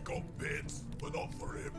got bits, but not for him.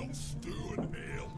little stew and ale.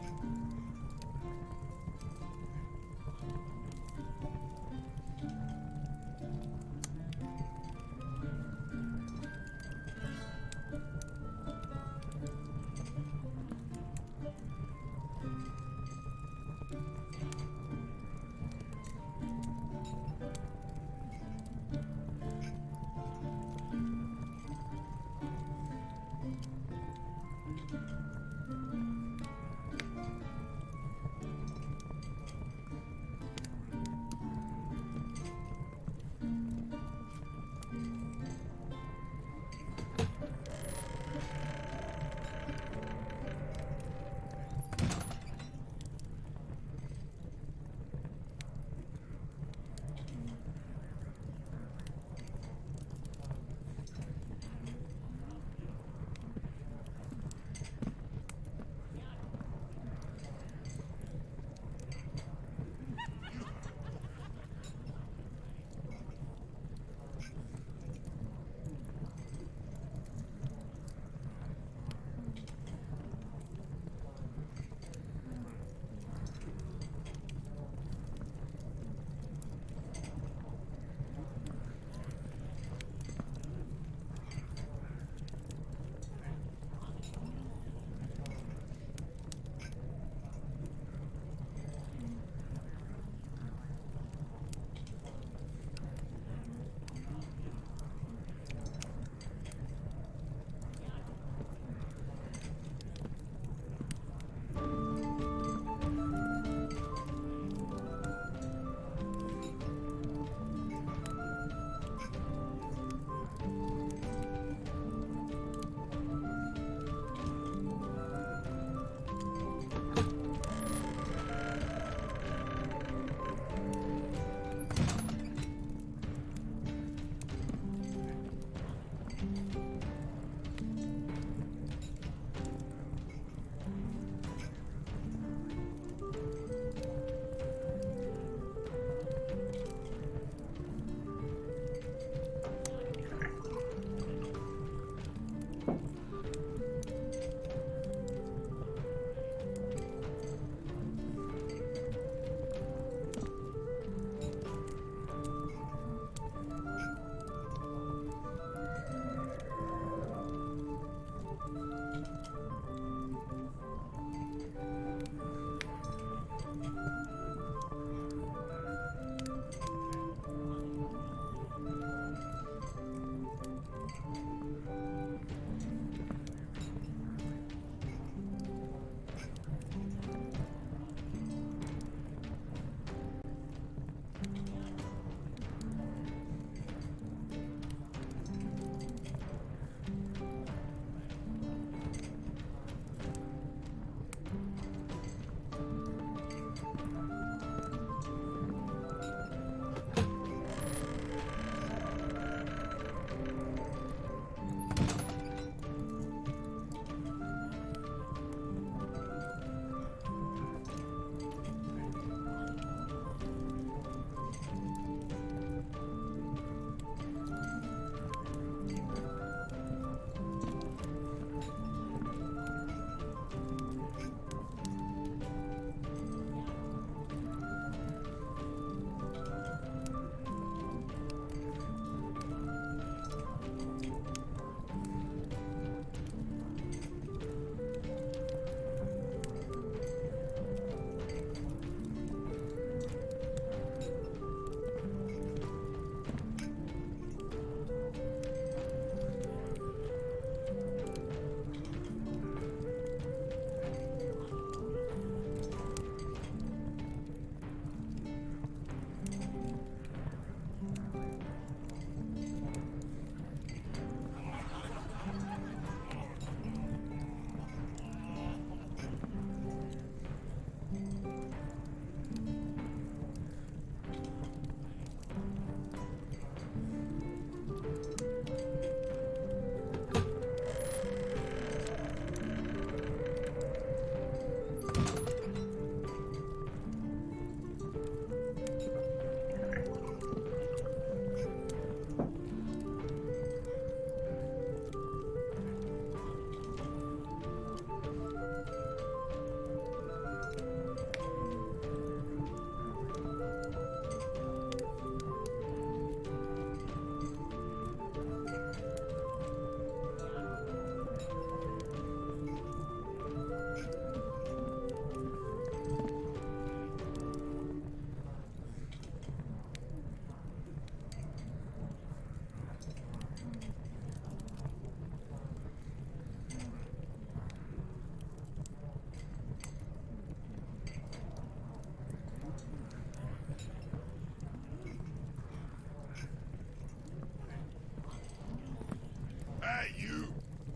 Hey, you!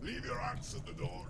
Leave your axe at the door.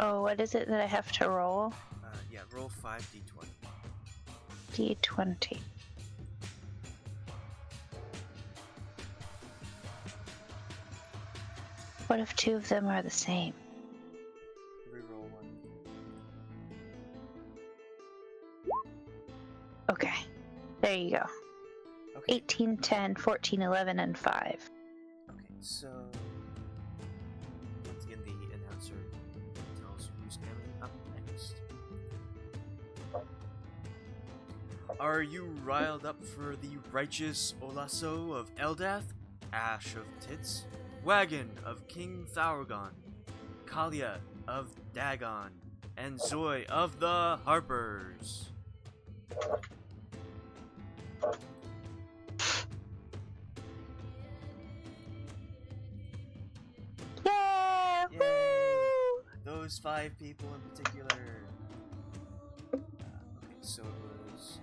Oh, what is it that I have to roll? Yeah, roll 5d20. D20. What if two of them are the same? Reroll one. Okay. There you go. Okay. 18, 10, 14, 11, and 5. Okay, so once again, the announcer tells who's coming up next. Are you riled up for the righteous Olaso of Eldath, Ashe of Tits, Wagon of King Thaurgon, Kalia of Dagon, and Zoe of the Harpers? Yeah! Yay! Woo! Those 5 people in particular. Okay, so it was.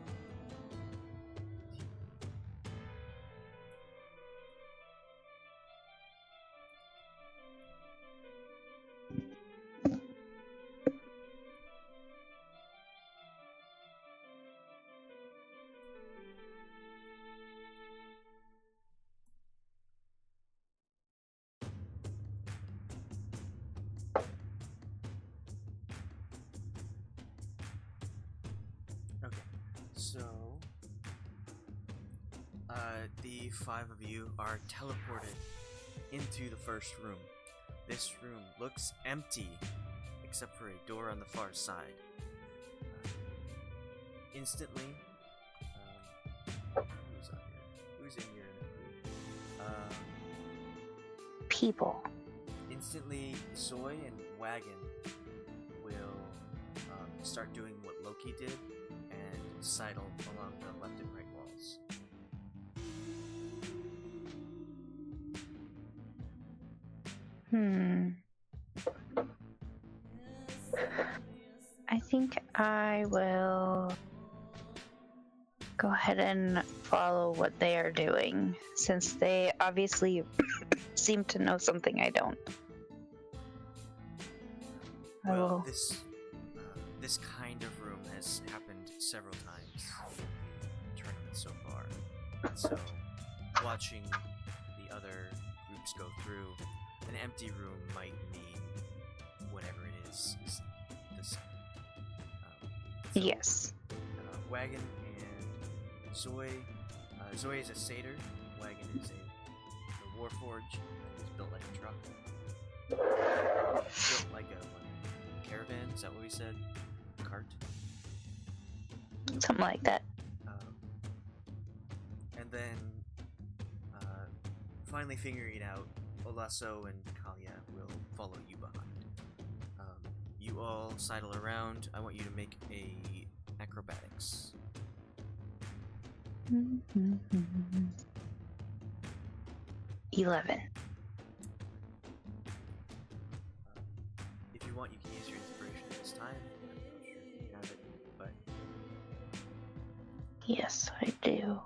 Okay, so the 5 of you are teleported into the first room. This room looks empty, except for a door on the far side. Instantly, who's in your group? People. Instantly, Zoe and Wagon will start doing what Loki did and sidle along the left and right walls. I think I will go ahead and follow what they are doing, since they obviously seem to know something I don't. Well, this kind of room has happened several times in the tournament so far. So, watching the other groups go through, an empty room might mean whatever it is this. So, Yes. Wagon and Zoe. Zoe is a satyr. Wagon is a warforge. He's built like a truck. Built like a caravan. Is that what we said? Cart. Something like that. And then, finally figuring it out, Olaso and Kalia will follow you behind. You all sidle around. I want you to make a acrobatics. 11. If you want, you can use your inspiration this time. I'm not sure if you have it, but Yes, I do.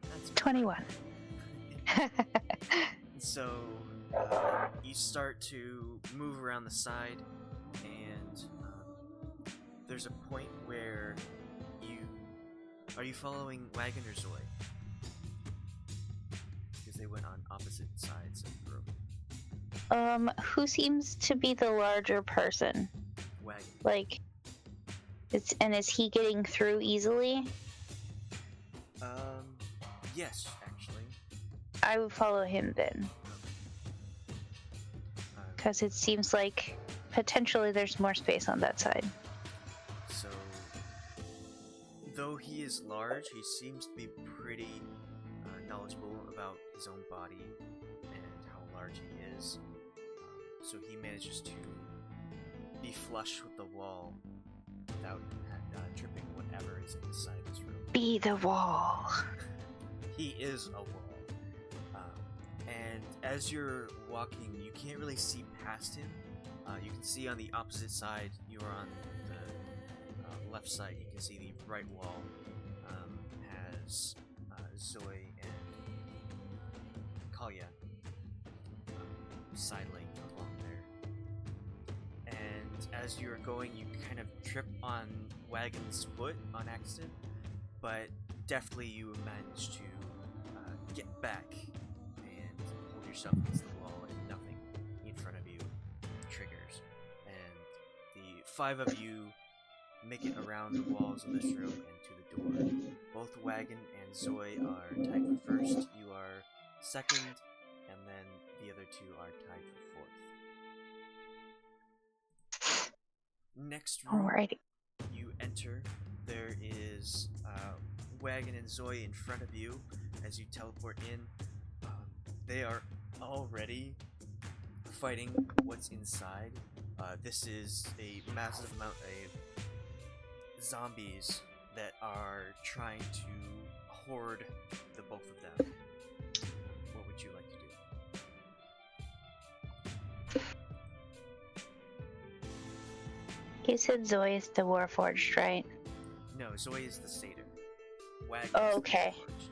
that's 21. So, you start to move around the side, and there's a point where are you following Wagon or Zoe? Because they went on opposite sides of the room. Who seems to be the larger person? Wagon. Like, is he getting through easily? Yes, actually. I would follow him then. Because it seems like potentially there's more space on that side. So, though he is large, he seems to be pretty knowledgeable about his own body and how large he is. So he manages to be flush with the wall without tripping whatever is inside this room. Be the wall. He is a wall. And as you're walking, you can't really see past him. You can see on the opposite side, you are on the left side, you can see the right wall has Zoe and Oh yeah. Side lane along there. And as you're going, you kind of trip on Wagon's foot on accident, but deftly you manage to get back and hold yourself against the wall, and nothing in front of you triggers. And the 5 of you make it around the walls of this room and to the door. Both Wagon and Zoe are tied for first. You are second, and then the other 2 are tied for fourth. Next room, Alrighty. you enter. There is Wagon and Zoe in front of you as you teleport in. They are already fighting what's inside. This is a massive amount of zombies that are trying to hoard the both of them. What would you like to do? You said Zoe is the Warforged, right? No, Zoe is the satyr. Wagon Oh, is the okay. Warforged.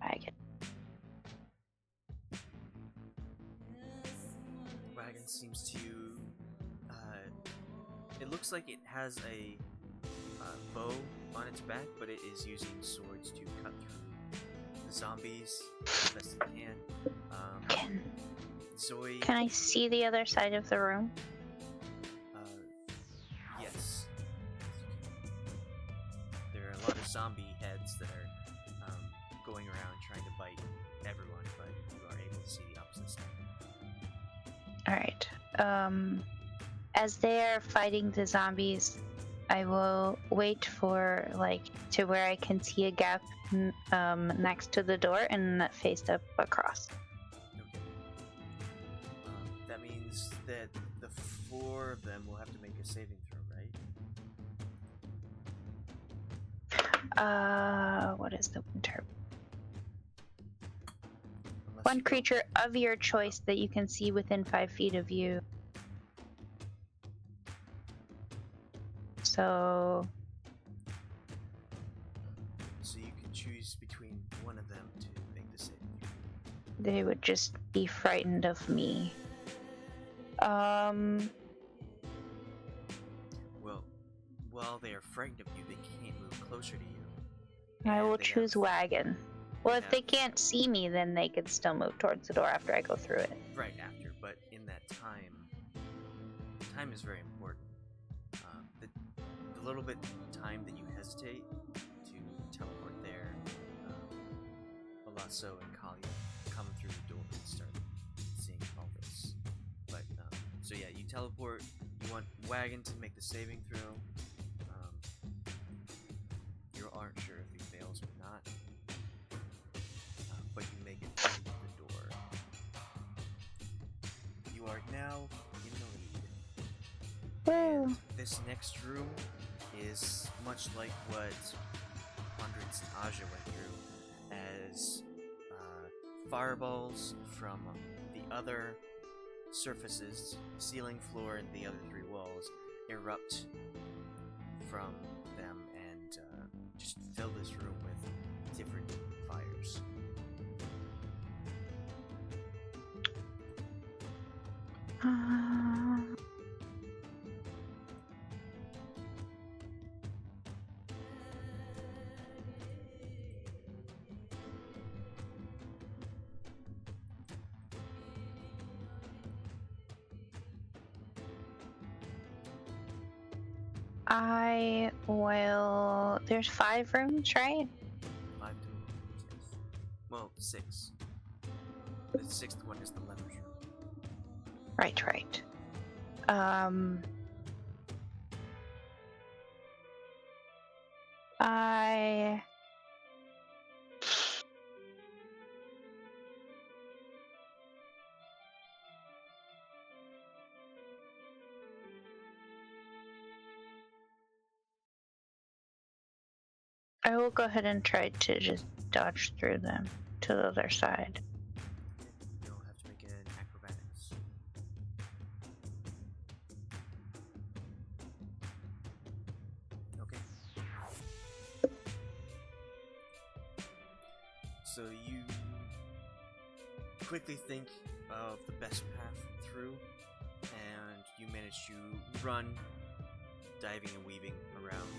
Wagon. Wagon seems to. It looks like it has a bow on its back, but it is using swords to cut through the zombies as best it can. Zoe. Can I see the other side of the room? Yes. There are a lot of zombie heads that are going around trying to bite everyone, but you are able to see the opposite side. Alright. As they're fighting the zombies, I will wait for, to where I can see a gap next to the door and face up across. Okay. That means that the 4 of them will have to make a saving throw, right? What is the winter? Unless One you don't- creature of your choice that you can see within 5 feet of you. So you can choose between one of them to make the saving throw. they would just be frightened of me. Well, while they are frightened of you, they can't move closer to you. I And will they choose have- wagon. Well, if have- they can't see me, then they can still move towards the door after I go through it. right after, but in that time is very important. The little bit time that you hesitate to teleport there, Alasso and Kalia come through the door and start seeing all this. But so yeah, you teleport. You want Wagon to make the saving throw. You aren't sure if he fails or not, but you make it through the door. You are now in the lead. And this next room is much like what Ponderance and Asha went through, as fireballs from the other surfaces, ceiling, floor, and the other 3 walls, erupt from them and just fill this room with different fires. I will. There's 5 rooms, right? 5 total rooms, yes. Well, 6. The 6th one is the leverage room. Right. I will go ahead and try to just dodge through them to the other side. You'll have to make an acrobatics. So you quickly think of the best path through, and you manage to run, diving and weaving around.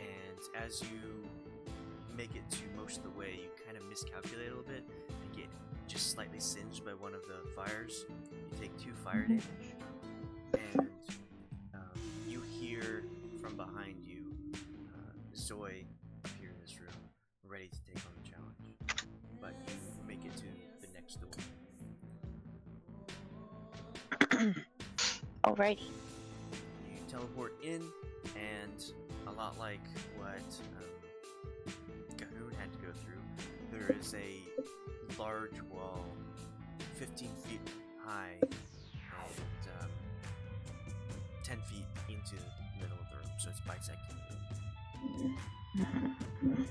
And as you make it to most of the way, you kind of miscalculate a little bit and get just slightly singed by one of the fires. You take 2 fire damage, and you hear from behind you Zoe appear in this room, ready to take on the challenge. But you make it to the next door. Alrighty. You teleport in, and a lot like what Cahoon had to go through, there is a large wall, 15 feet high, and 10 feet into the middle of the room, so it's bisecting the room.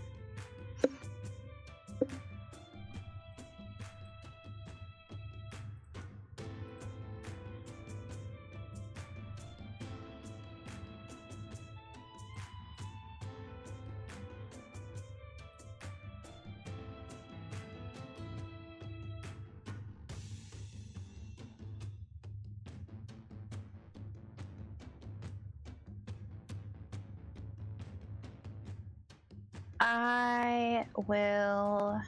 I will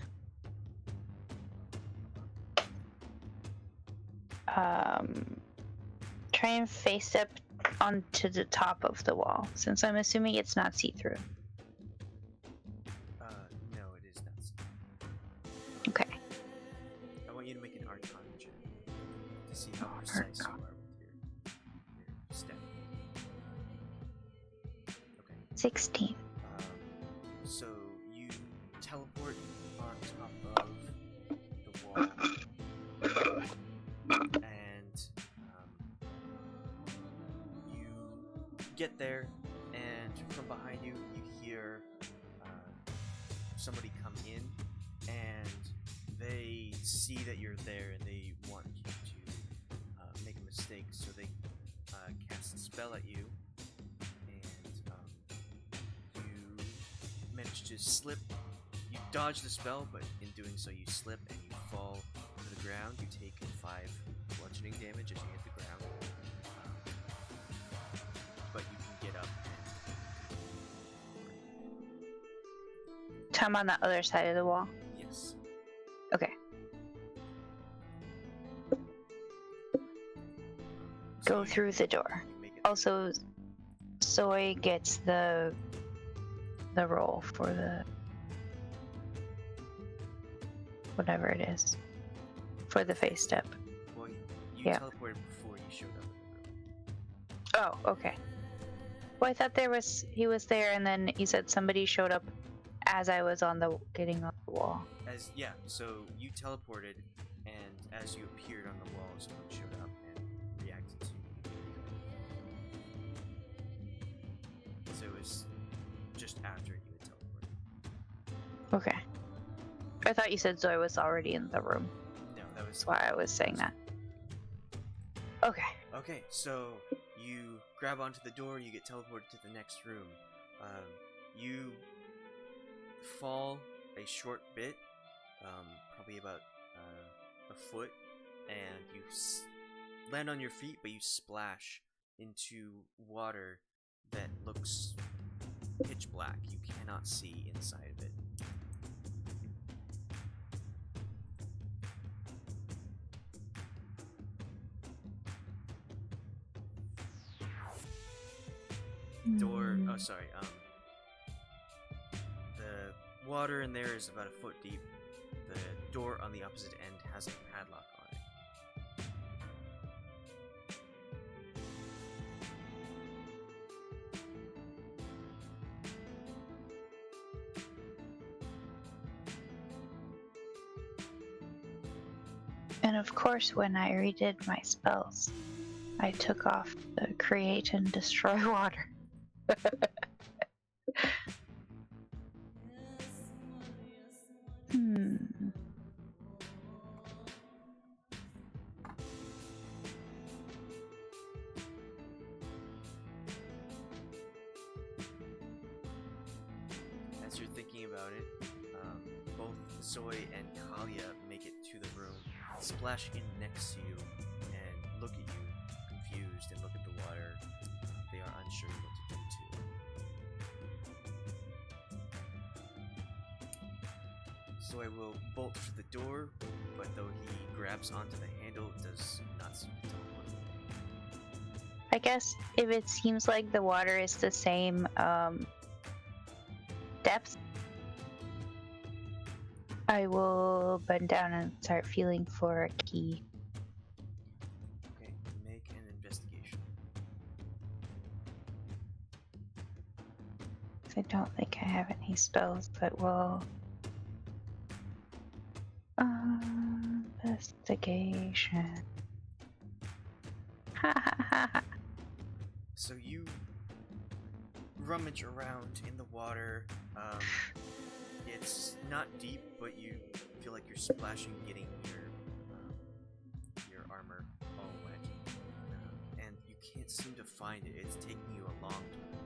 try and face up onto the top of the wall, since I'm assuming it's not see-through. No, it is not. Okay. I want you to make an Arcana check to see how precise you are with your step. Okay. 16. So you teleport on top of the wall, and you get there, and from behind you, you hear somebody come in, and they see that you're there, and they want you to make a mistake, so they cast a spell at you, and you manage to slip. You dodge the spell, but in doing so you slip and you fall to the ground. You take 5 bludgeoning damage as you hit the ground, but you can get up. So I'm on the other side of the wall. Yes. Okay. So Go you- through the door. you make it Also, Zoe gets the roll for the whatever it is for the face step. Well, you Yeah. teleported before you showed up in the room. Oh, okay. Well, I thought he was there, and then he said somebody showed up as I was getting on the wall. So you teleported, and as you appeared on the wall, someone showed up and reacted to you. So it was just after you had teleported. Okay. I thought you said Zoe was already in the room. No, that was That's why I was saying that. Okay. Okay, so you grab onto the door, you get teleported to the next room. You fall a short bit, probably about a foot, and you land on your feet, but you splash into water that looks pitch black. You cannot see inside of it. The water in there is about a foot deep. The door on the opposite end has a padlock on it. And of course, when I redid my spells, I took off the create and destroy water. As you're thinking about it, both Zoe and Kalia make it to the room, splash in next to you, and look at you, confused, and look at the water. They are unsure what to do too. Zoe will bolt for the door, but though he grabs onto the handle, does not seem to teleport away. I guess if it seems like the water is the same depth, I will bend down and start feeling for a key. Okay, make an investigation. I don't think I have any spells that will. Investigation. Ha ha ha ha. So you rummage around in the water. It's not deep, but you feel like you're splashing, getting your armor all wet, and you can't seem to find it. It's taking you a long time.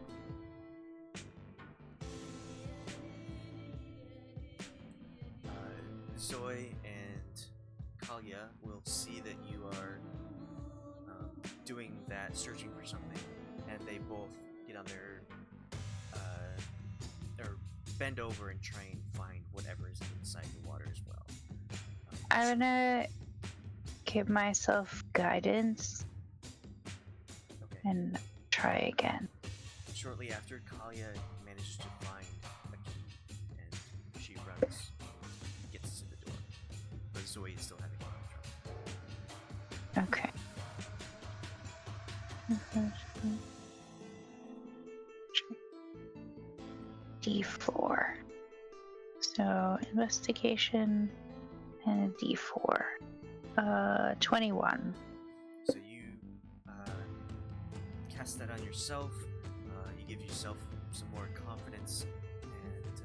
Zoe and Kalia will see that you are doing that, searching for something, and they both get on their or bend over and try and find whatever is inside the water as well. I'm gonna give myself guidance Okay. and try again. Shortly after, Kalia manages to find a key, and she runs, gets to the door. But Zoe is still having a lot of trouble. Okay. D4. So investigation and a D4. 21. So you cast that on yourself. You give yourself some more confidence, and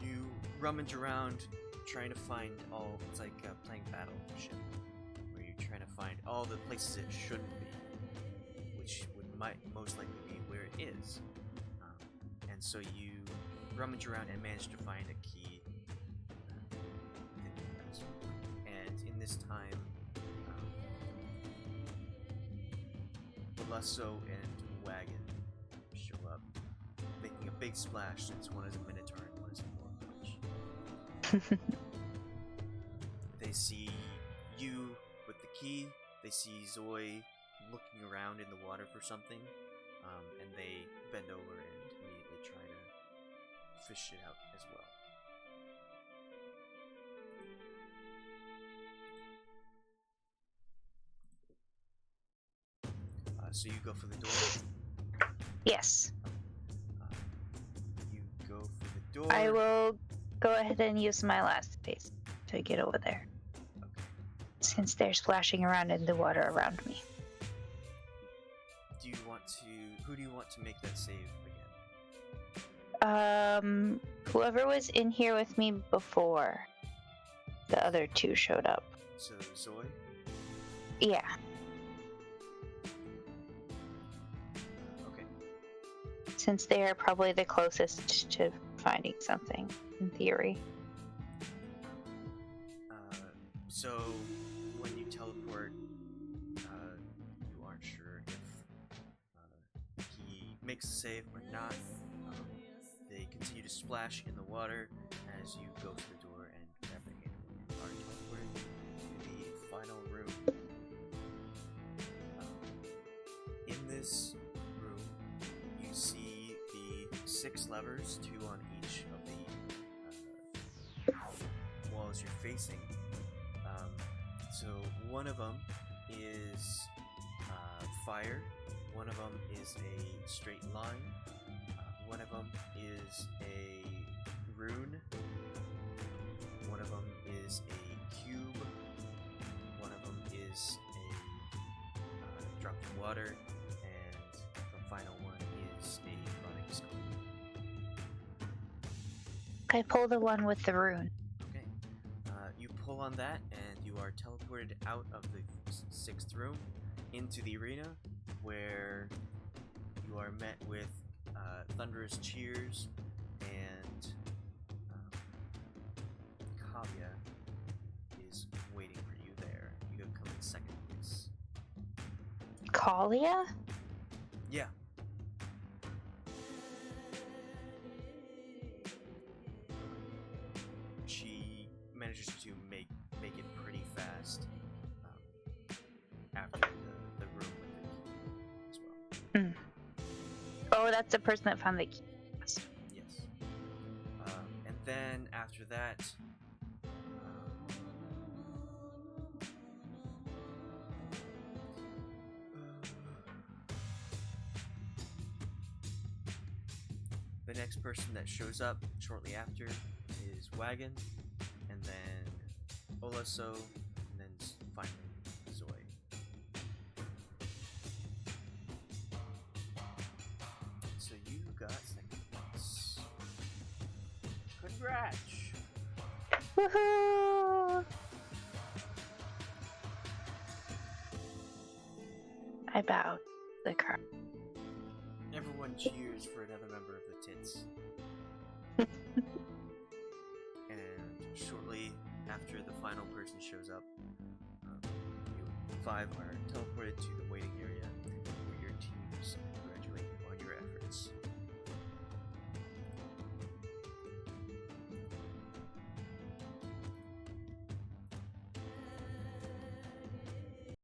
you rummage around trying to find all. It's like playing Battleship, where you're trying to find all the places it shouldn't be, which might most likely be where it is. And so you rummage around and manage to find a key. And in this time, Lasso and Wagon show up, making a big splash since one is a Minotaur and one is a Warpunch. They see you with the key, they see Zoe looking around in the water for something, and they bend over and immediately try to fish it out as well. So you go for the door. Yes. You go for the door. I will go ahead and use my last space to get over there. Okay. Since they're splashing around in the water around me. Do you want to? Who do you want to make that save again? Whoever was in here with me before the other two showed up. So Zoe. Yeah. Okay. Since they are probably the closest to finding something, in theory. So when you teleport, you aren't sure if he makes a save or not. They continue to splash in the water as you go to the door and grab the handle and are teleported to the final room. In this room, you see the 6 levers, 2 on each of the walls you're facing. So one of them is fire, one of them is a straight line, one of them is a rune, one of them is a cube, one of them is a drop of water, and the final one is a running skull. I pull the one with the rune. Okay. You pull on that, and you are teleported out of the 6th room into the arena, where you are met with thunderous cheers and Kalia is waiting for you there. You come in second place. Kalia? Yeah. She manages to make it pretty fast after the room with the key as well. Mm. Oh, that's the person that found the key. Yes. And then after that, the next person that shows up shortly after is Wagon, and then Olaso, and then finally Zoe. So you got second place. Congrats! Woohoo! I bowed the crowd. Everyone cheers for another member of the Tits. And shortly after the final person shows up, you 5 are teleported